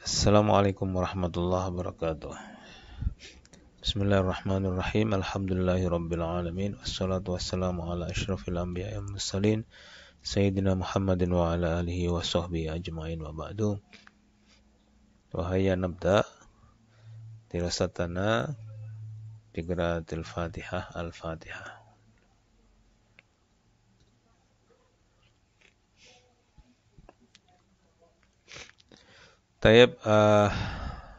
Assalamualaikum warahmatullahi wabarakatuh. Bismillahirrahmanirrahim. Alhamdulillahirabbil alamin. Wassalatu wassalamu ala asyrafil anbiya'i wal mursalin sayyidina Muhammadin wa ala alihi wa sahbihi ajma'in wa ba'du. Wa hayya nabda dirasatana bi qiraatil Fatihah al-Fatihah. Tayyib,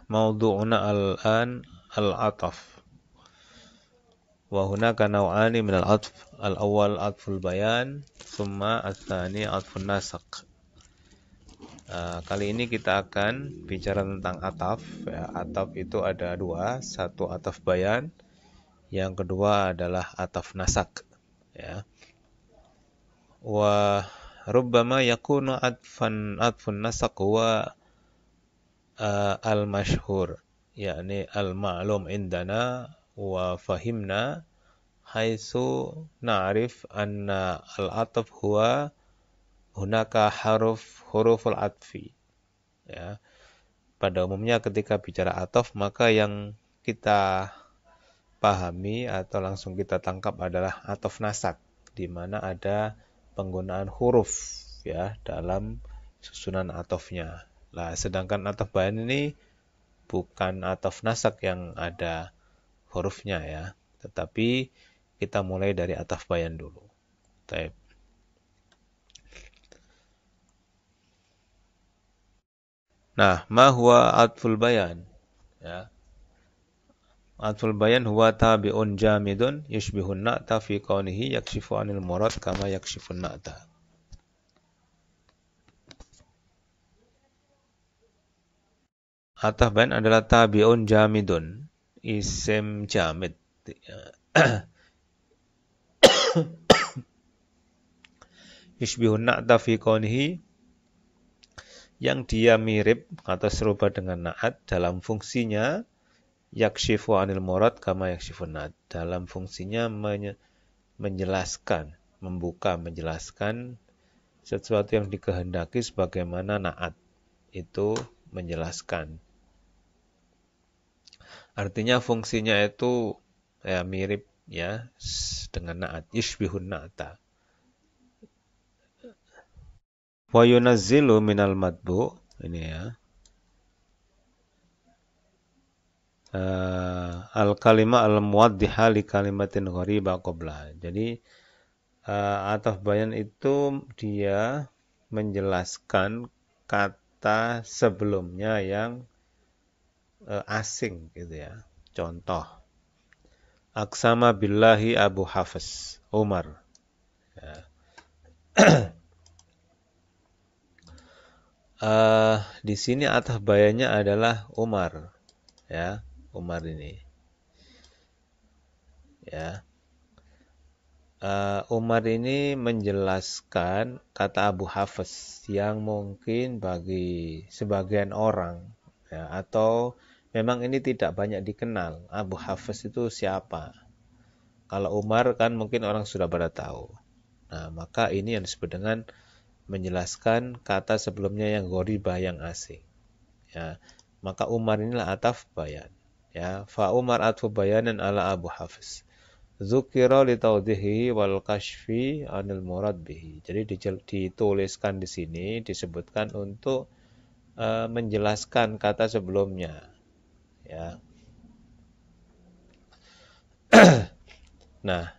mawdu'una al-an al-'ataf. Wa hunaka naw'ani min al-'atf. Al-awwal 'atful bayan, thumma ats-tsani 'atfun nasakh. Kali ini kita akan bicara tentang ataf. Ya, ataf itu ada dua, satu ataf bayan, yang kedua adalah ataf nasak. Ya. Wa rubbama yakunu atfun nasak huwa al-mashhur, yakni al-ma'lum indana wa fahimna haitsu na'rif anna al-'atf huwa hunaka huruful atfi. Ya. Pada umumnya ketika bicara ataf, maka yang kita pahami atau langsung kita tangkap adalah ataf nasak, di mana ada penggunaan huruf ya dalam susunan atafnya. Nah, sedangkan ataf bayan ini bukan ataf nasak yang ada hurufnya ya, tetapi kita mulai dari ataf bayan dulu. Baik. Nah, ma huwa atful bayan? Ya. Atful bayan huwa tabi'un jamidun yushbihun na'ta fi kaunihi yakshifu 'anil murad kama yakshifun na'ta. Ataf bayan adalah tabi'un jamidun, isim jamid. Yushbihun na'ta fi kaunihi, yang dia mirip atau serupa dengan na'at dalam fungsinya yakshifu 'anil murad kama yakshifun na'at, dalam fungsinya menjelaskan, membuka, menjelaskan sesuatu yang dikehendaki sebagaimana na'at itu menjelaskan. Artinya fungsinya itu ya mirip ya dengan na'at, yushbihun na'ta. Wa yunazzilu minal matbu, ini ya. Al-kalimah al-muwaddiha li kalimatin gharibah qabla. Jadi ataf bayan itu dia menjelaskan kata sebelumnya yang asing gitu ya. Contoh, Aqsama billahi Abu Hafs Umar. Ya. Di sini ataf bayannya adalah Umar. Ya, Umar ini. Ya. Umar ini menjelaskan kata Abu Hafs yang mungkin bagi sebagian orang ya, atau memang ini tidak banyak dikenal. Abu Hafs itu siapa? Kalau Umar kan mungkin orang sudah pada tahu. Nah, maka ini yang disebut dengan menjelaskan kata sebelumnya yang gharibah, yang asing. Ya, maka Umar inilah ataf bayan. Ya, fa Umar atfu bayanan ala Abu Hafs. Dzukira li tawdihi wal kashfi anil murad bihi. Jadi dituliskan di sini, disebutkan untuk menjelaskan kata sebelumnya. Ya. Nah,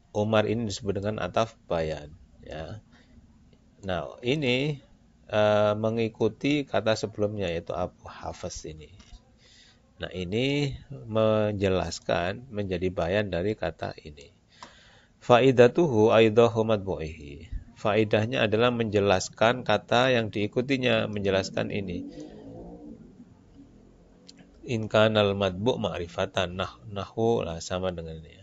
Umar ini disebut dengan ataf bayan. Ya. Nah, ini mengikuti kata sebelumnya yaitu Abu Hafs ini. Nah, ini menjelaskan menjadi bayan dari kata ini. Faidatuhu aidahu matbu'ihi. Faidahnya adalah menjelaskan kata yang diikutinya, menjelaskan ini. In kanal matbu' ma'rifatan, nahwu lah sama dengan ini.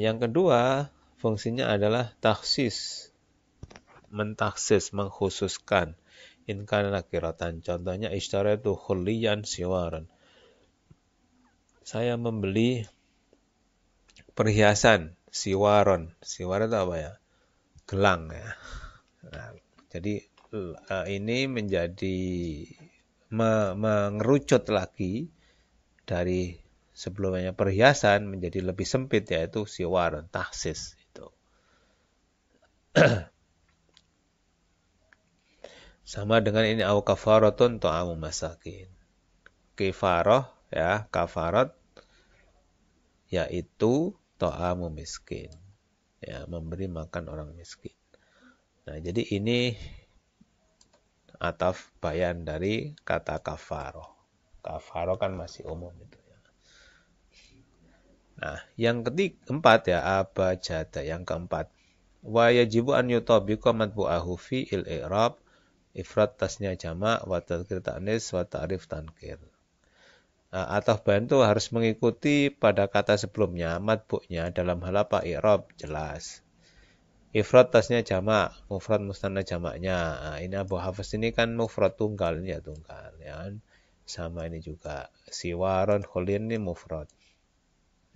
Yang kedua, fungsinya adalah takhsis, mentaksis, mengkhususkan. In kana nakiratan, contohnya ishtaratu khulliyan siwaran. Saya membeli perhiasan siwaron. Siwaron itu apa ya? Gelang ya. Nah, jadi ini menjadi mengerucut lagi dari sebelumnya perhiasan menjadi lebih sempit, yaitu siwar, tahsis itu. Sama dengan ini au kafaratun ta'amu masakin. Kifaroh ya, kafarat yaitu ta'amu miskin. Ya, memberi makan orang miskin. Nah, jadi ini ataf bayan dari kata kafaroh. Kafaroh kan masih umum itu ya. Nah, yang keempat ya, abajada yang keempat. Wa yajibu an yutabiqa matbu'ahu fi il-i'rab ifrad tasnya jamak wa tadhkir ta'nis wa ta'rif tankir. Ataf bayan itu harus mengikuti pada kata sebelumnya, matbu'nya dalam hal apa? I'rab jelas. Ifrad tasnya jamak, mufrad mustanna jamaknya. Nah, ini Abu Hafiz ini kan mufrad tunggal, ini ya tunggal ya kan. Sama ini juga siwaron khulin ini mufrad.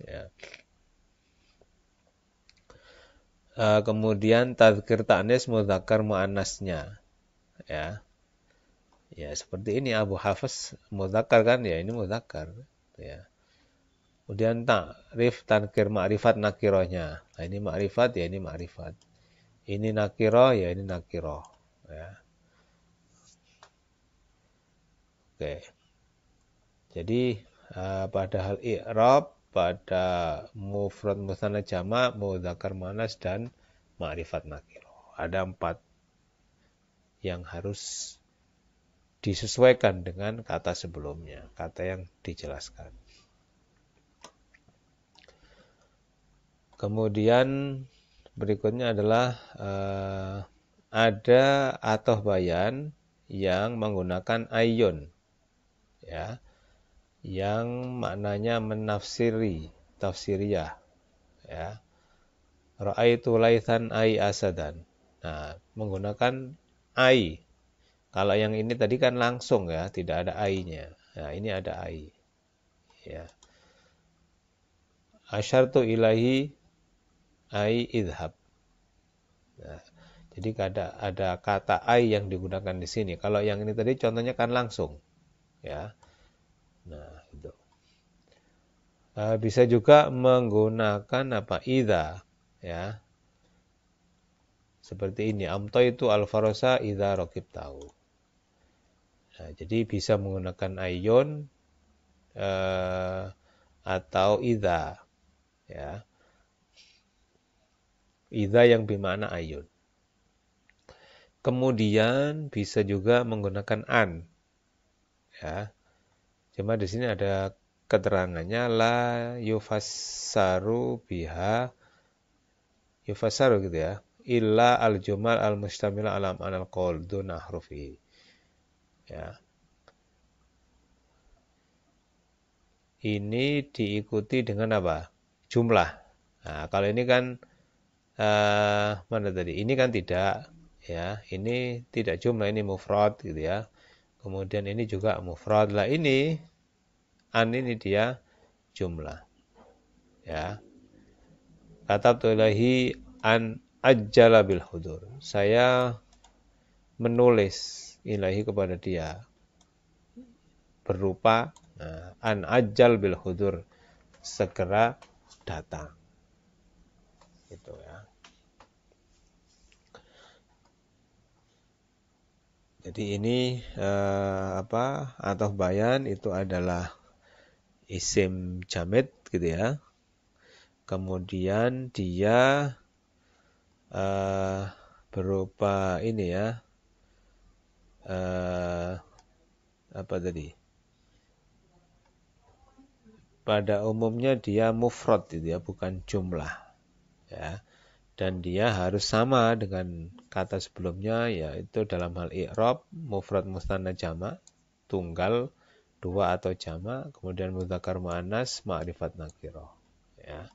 Ya. Kemudian tadhkir ta'nis mudzakkar muannasnya. Ya. Ya, seperti ini Abu Hafiz mudzakkar kan ya, ini mudzakkar ya. Kemudian ta'rif tankir ma'rifat nakirohnya. Nah, ini ma'rifat ya, ini ma'rifat. Ini nakiroh ya, ini nakiroh ya. Oke. Jadi pada hal i'rab, pada mufrad musanna jamak, mudzakkar muannas dan ma'rifat nakiroh. Ada 4 yang harus disesuaikan dengan kata sebelumnya, kata yang dijelaskan. Kemudian berikutnya adalah ada ataf bayan yang menggunakan ayun, ya, yang maknanya menafsiri, tafsiriyah, ya. Ra'aitu laithan ay asadan. Nah, menggunakan ay. Kalau yang ini tadi kan langsung ya, tidak ada ay-nya. Nah, ini ada ay. Ya. Asyartu ilahi ay idhab. Nah, jadi ada kata ay yang digunakan di sini. Kalau yang ini tadi contohnya kan langsung. Ya. Nah, itu. Bisa juga menggunakan apa? Idza, ya. Seperti ini, amtaitu al-farasa idza raqibtahu. Nah, jadi bisa menggunakan ayun atau idza, ya. Idza yang bermakna ayun. Kemudian bisa juga menggunakan an, ya. Cuma di sini ada keterangannya la yufassaru biha, yufassaru gitu ya, illa al-jumal al-mustamila ala ma'anal qaul duna hrufi. Ya. Ini diikuti dengan apa? Jumlah. Nah, kalau ini kan mana tadi? Ini kan tidak, ya. Ini tidak jumlah, ini mufrad gitu ya. Kemudian ini juga mufrad. Lah ini an ini dia jumlah. Ya. Katabtu ilahi an ajjala bil hudur. Saya menulis ilahi kepada dia berupa an ajjal bil hudur, segera datang. Gitu ya. Jadi ini atau bayan itu adalah isim jamid gitu ya. Kemudian dia berupa ini ya. Apa tadi? Pada umumnya dia mufrad gitu ya, bukan jumlah. Ya. Dan dia harus sama dengan kata sebelumnya, yaitu dalam hal i'rab, mufrad mustanna jamak, tunggal, dua atau jamak, kemudian mudzakkar muannas, ma'rifat nakirah. Ya.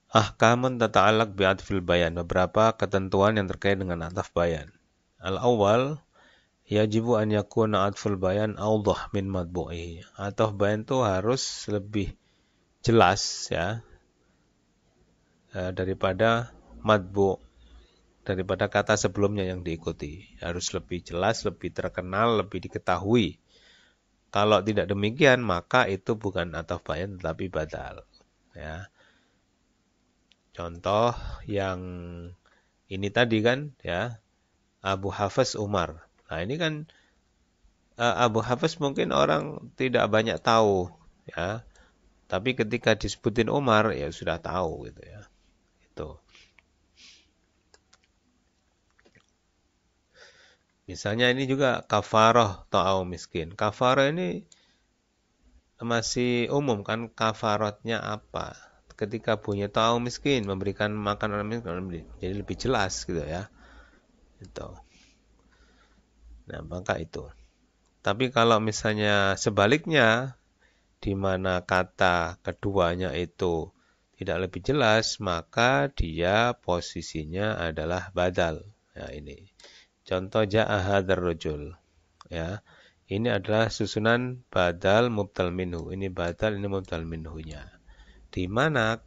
Ahkamun tata'allaq bi'atfil bayan. Beberapa ketentuan yang terkait dengan ataf bayan. Al-awwal, yajibu an yakuna atful bayan awdah min matbu'ihi. Ataf bayan itu harus lebih jelas ya daripada matbu', daripada kata sebelumnya yang diikuti. Harus lebih jelas, lebih terkenal, lebih diketahui. Kalau tidak demikian, maka itu bukan ataf bayan tetapi badal. Ya. Contoh yang ini tadi kan, ya, Abu Hafiz Umar. Nah, ini kan Abu Hafiz mungkin orang tidak banyak tahu, ya. Tapi ketika disebutin Umar, ya sudah tahu gitu ya. Itu. Misalnya ini juga kafarah ta'au miskin. Kafarah ini masih umum kan, kafaratnya apa? Ketika bunyi ta'au miskin, memberikan makan orang miskin, jadi lebih jelas gitu ya. Itu. Nah, maka itu. Tapi kalau misalnya sebaliknya, di mana kata keduanya itu tidak lebih jelas, maka dia posisinya adalah badal. Ya, ini. Contoh ja'a hadzal rajul. Ya. Ini adalah susunan badal mubtal minhu. Ini badal, ini mubtal minhunya. Di mana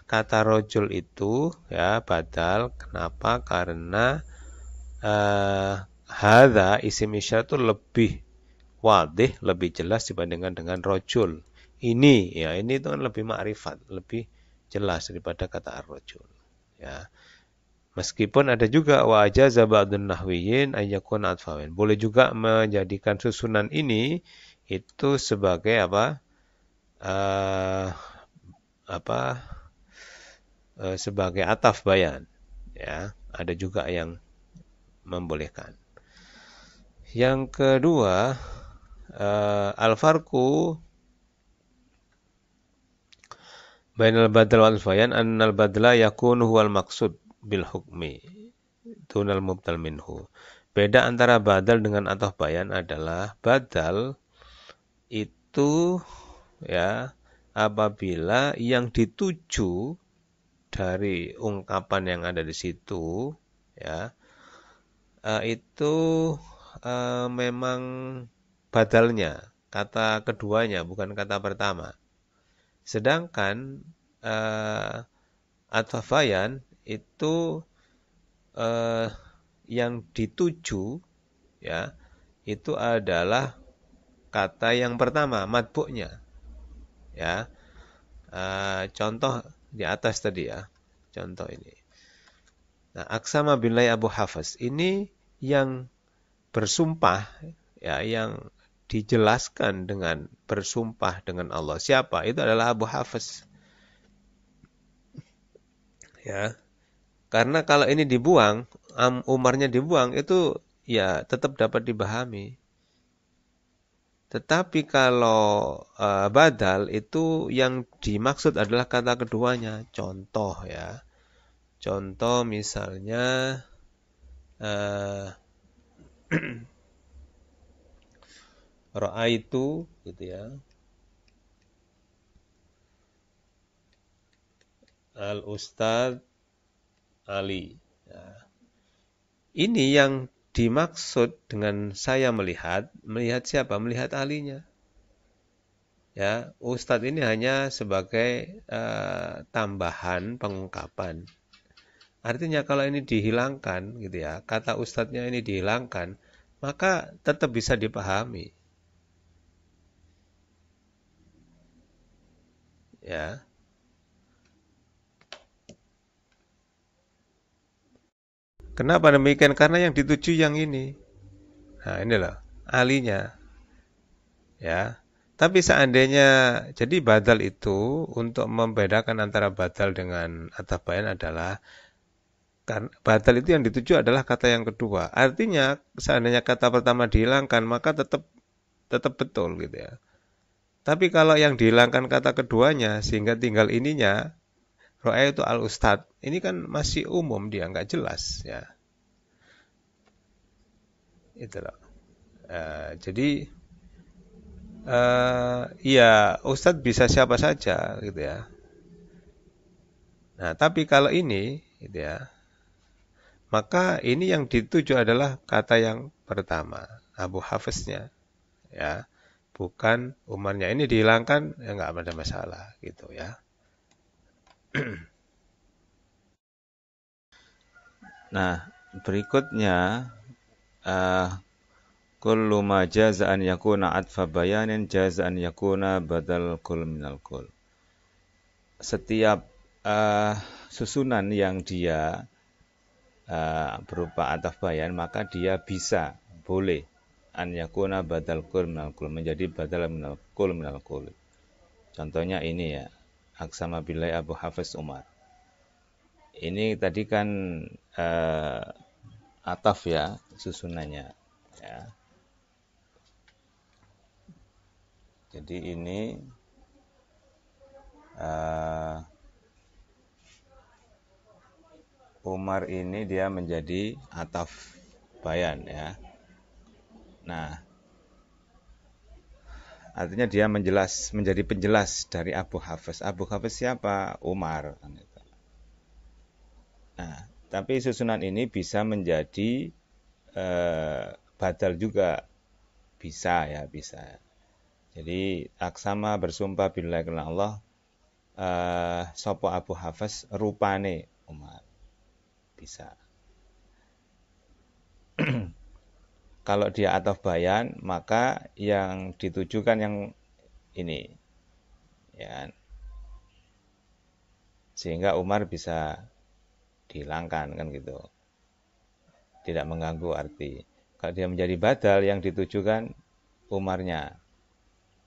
kata rojul itu ya badal. Kenapa? Karena hadza isim isyarat itu lebih wadih, lebih jelas dibandingkan dengan rojul. Ini ya, ini itu kan lebih ma'rifat, lebih jelas daripada kata ar-rojul. Ya. Meskipun ada juga wa ajaza ba'dun nahwiyin ayyakun atfawin. Boleh juga menjadikan susunan ini itu sebagai apa? Apa? Sebagai ataf bayan. Ya, ada juga yang membolehkan. Yang kedua, al-farqu bainal badal wal bayan annal badla yakunu huwal maqsud bil hukmi tunal mubtal minhu. Beda antara badal dengan ataf bayan adalah badal itu ya apabila yang dituju dari ungkapan yang ada di situ ya itu memang badalnya, kata keduanya bukan kata pertama. Sedangkan ataf bayan itu yang dituju ya itu adalah kata yang pertama, matbu'nya. Ya. Contoh di atas tadi ya. Contoh ini. Nah, aksama billahi Abu Hafiz. Ini yang bersumpah ya, yang dijelaskan dengan bersumpah dengan Allah. Siapa? Itu adalah Abu Hafiz. Ya. Karena kalau ini dibuang, Umarnya dibuang, itu ya tetap dapat dipahami. Tetapi kalau badal itu yang dimaksud adalah kata keduanya. Contoh ya. Contoh misalnya ra'aitu gitu ya. Al-Ustadz Ali. Ya. Ini yang dimaksud dengan saya melihat siapa? Melihat alinya. Ya, Ustadz ini hanya sebagai tambahan pengungkapan. Artinya kalau ini dihilangkan, gitu ya, kata Ustadznya ini dihilangkan, maka tetap bisa dipahami. Ya. Kenapa demikian? Karena yang dituju yang ini. Nah, inilah alinya. Ya. Tapi seandainya jadi badal itu untuk membedakan antara badal dengan ataf bayan adalah badal itu yang dituju adalah kata yang kedua. Artinya seandainya kata pertama dihilangkan maka tetap betul gitu ya. Tapi kalau yang dihilangkan kata keduanya sehingga tinggal ininya, ro'a itu al-ustad, ini kan masih umum dia nggak jelas ya. Itulah. Jadi ya ustadz bisa siapa saja gitu ya. Nah tapi kalau ini gitu ya, maka ini yang dituju adalah kata yang pertama, Abu Hafiznya ya. Bukan Umarnya. Ini dihilangkan ya nggak ada masalah gitu ya. Nah, berikutnya kullu ma jaza an yakuna atfa bayanin jaza an yakuna badal kul minal kul. Setiap susunan yang dia berupa ataf bayan, maka dia bisa, boleh an yakuna badal kul minal kul, menjadi badal minal kul. Contohnya ini ya, Aqsama billahi Abu Hafiz Umar. Ini tadi kan ataf ya susunannya ya. Jadi ini Umar ini dia menjadi ataf bayan ya. Nah, artinya dia menjadi penjelas dari Abu Hafiz. Abu Hafiz siapa? Umar. Nah, tapi susunan ini bisa menjadi badal juga, bisa ya, bisa. Jadi Aqsama bersumpah billahi karena Allah, sopo Abu Hafiz rupane Umar, bisa. Kalau dia ataf bayan, maka yang ditujukan yang ini, ya, sehingga Umar bisa dihilangkan kan gitu, tidak mengganggu arti. Kalau dia menjadi badal, yang ditujukan Umarnya.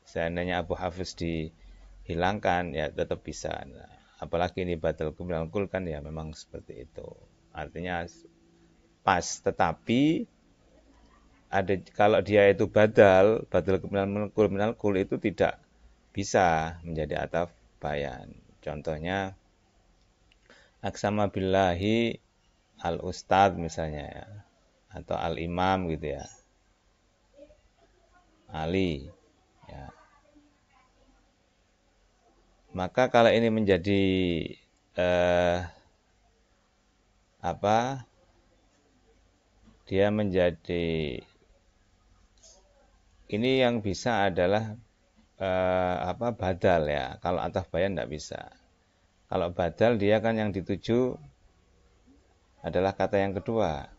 Seandainya Abu Hafiz dihilangkan, ya tetap bisa. Nah, apalagi ini badal minal kul kan ya memang seperti itu. Artinya pas, tetapi ada kalau dia itu badal minal kul itu tidak bisa menjadi ataf bayan. Contohnya Aqsama billahi al-ustadz misalnya ya, atau al-imam gitu ya, Ali ya. Maka kalau ini menjadi dia menjadi, ini yang bisa adalah badal ya. Kalau ataf bayan tidak bisa. Kalau badal dia kan yang dituju adalah kata yang kedua,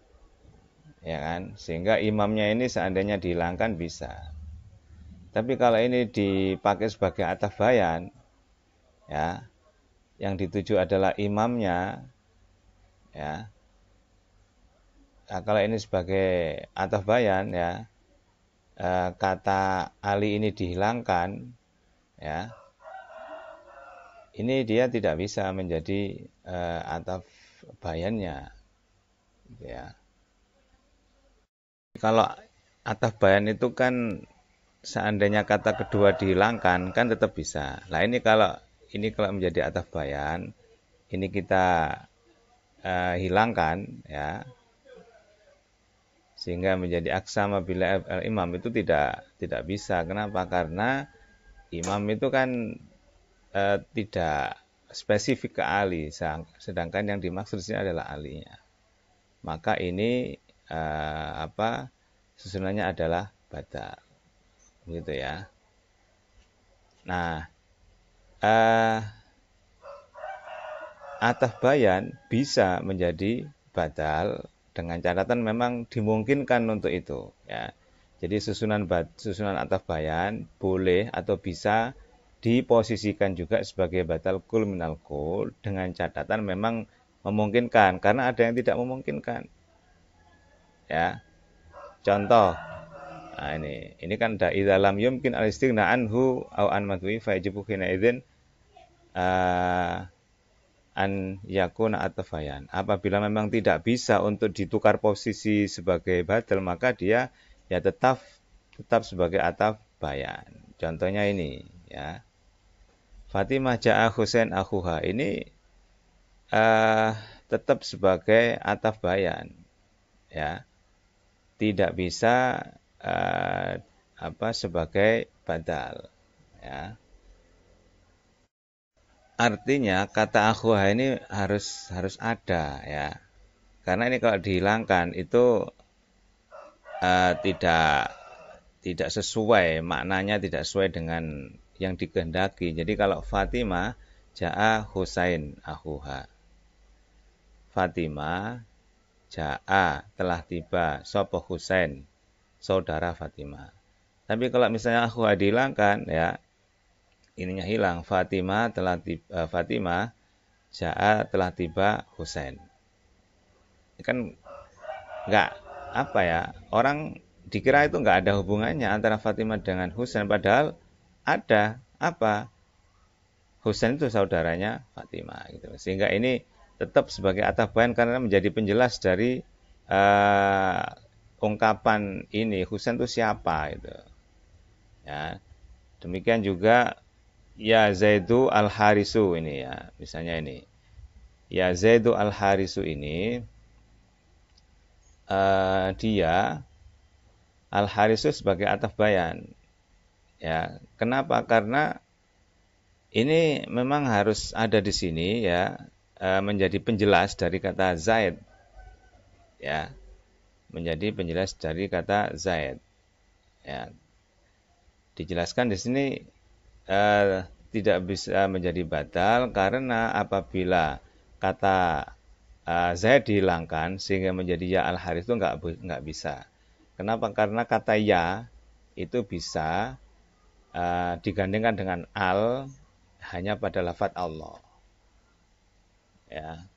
ya kan? Sehingga imamnya ini seandainya dihilangkan bisa. Tapi kalau ini dipakai sebagai ataf bayan, ya, yang dituju adalah imamnya, ya. Nah, kalau ini sebagai ataf bayan, ya, kata Ali ini dihilangkan, ya, ini dia tidak bisa menjadi ataf bayannya, ya. Kalau ataf bayan itu kan seandainya kata kedua dihilangkan kan tetap bisa. Nah ini kalau menjadi ataf bayan, ini kita hilangkan ya, sehingga menjadi Aqsama billahi al-imam, itu tidak bisa. Kenapa? Karena imam itu kan tidak spesifik ke Ali, sedangkan yang dimaksud di sini adalah alinya. Maka ini susunannya adalah badal, gitu ya. Nah, ataf bayan bisa menjadi badal dengan catatan memang dimungkinkan untuk itu ya. Jadi susunan ataf bayan boleh atau bisa diposisikan juga sebagai badal kul minal kul dengan catatan memang memungkinkan, karena ada yang tidak memungkinkan. Ya. Contoh, nah ini kan da idza lam yumkin al-istighna anhu au an madwi fa yajibu hina idzin an yakuna atafayan. Apabila memang tidak bisa untuk ditukar posisi sebagai badal, maka dia ya tetap sebagai ataf bayan. Contohnya ini ya. Fatimah ja'a Husain akhuha, ini tetap sebagai ataf bayan. Ya. Tidak bisa sebagai badal ya. Artinya kata akhuha ini harus ada ya. Karena ini kalau dihilangkan itu tidak sesuai, maknanya tidak sesuai dengan yang dikehendaki. Jadi kalau Fatimah ja'a Husain akhuha, Fatimah Ja'a telah tiba sapa Husain, saudara Fatimah. Tapi kalau misalnya aku hilangkan ya, ininya hilang, Fatimah telah tiba, Fatimah Ja'a telah tiba Husain. Kan enggak apa ya, orang dikira itu enggak ada hubungannya antara Fatimah dengan Husain, padahal ada. Apa? Husain itu saudaranya Fatimah gitu. Sehingga ini tetap sebagai ataf bayan karena menjadi penjelas dari ungkapan ini Husain itu siapa itu. Ya. Demikian juga ya Zaidu al-Harisu ini ya. Misalnya ini. Ya Zaidu al-Harisu ini dia al-Harisu sebagai ataf bayan. Ya, kenapa? Karena ini memang harus ada di sini ya, menjadi penjelas dari kata Zaid. Ya, menjadi penjelas dari kata Zaid. Ya, dijelaskan di sini tidak bisa menjadi batal karena apabila kata Zaid dihilangkan sehingga menjadi ya al-Harits itu nggak bisa. Kenapa? Karena kata ya itu bisa digandengkan dengan al hanya pada lafadz Allah. Ya.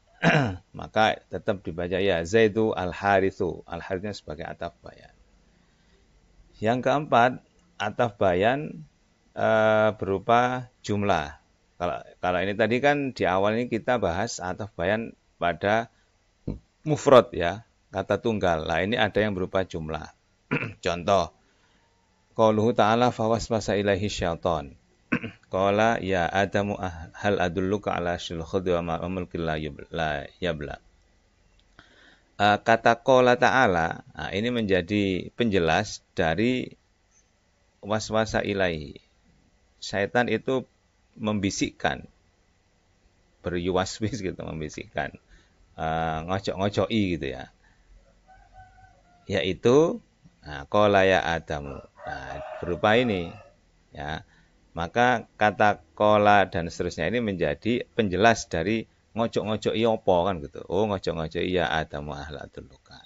Maka tetap dibaca ya Zaidu al-Haritsu. Al-Haritsnya sebagai ataf bayan. Yang keempat, ataf bayan berupa jumlah. Kalau ini tadi kan di awal ini kita bahas ataf bayan pada mufrad ya, kata tunggal. Lah ini ada yang berupa jumlah. Contoh, qauluhu ta'ala fawaswasa ilaihi syaitan. Qala ya Adamu hal adulluka ala syil khudri wa mulkin la yabla. Kata qala ta'ala, ini menjadi penjelas dari waswasa ilaihi. Syaitan itu membisikkan, beryuwaswis gitu, membisikkan, ngocok-ngocoki gitu ya. Yaitu qala ya Adamu. Berupa ini ya. Maka kata kola dan seterusnya ini menjadi penjelas dari ngocok-ngocok apa kan gitu. Oh, ngocok-ngocok ya Adamu ahla adulluka.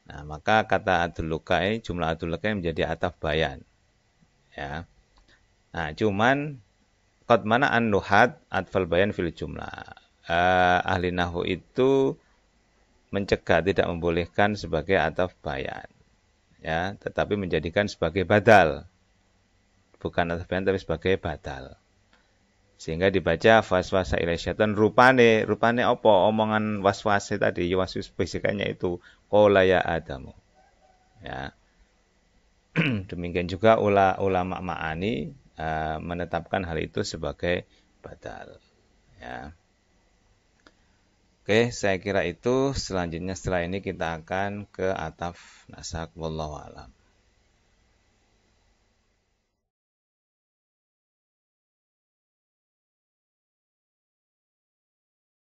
Nah, maka kata adulluka ini, jumlah adulluka ini menjadi ataf bayan. Ya. Nah, cuman qad mana an-nuhat atfal bayan fil jumlah. Ahli nahwu itu mencegah, tidak membolehkan sebagai ataf bayan. Ya, tetapi menjadikan sebagai badal. Bukan ataf bayan tapi sebagai badal. Sehingga dibaca waswasa ilai syaitan rupane apa omongan waswasa tadi, waswis bisikannya itu qala ya Adamu. Ya. Demikian juga ulama ma'ani menetapkan hal itu sebagai badal. Ya. Oke, saya kira itu. Selanjutnya setelah ini kita akan ke ataf nasak wallahu alam.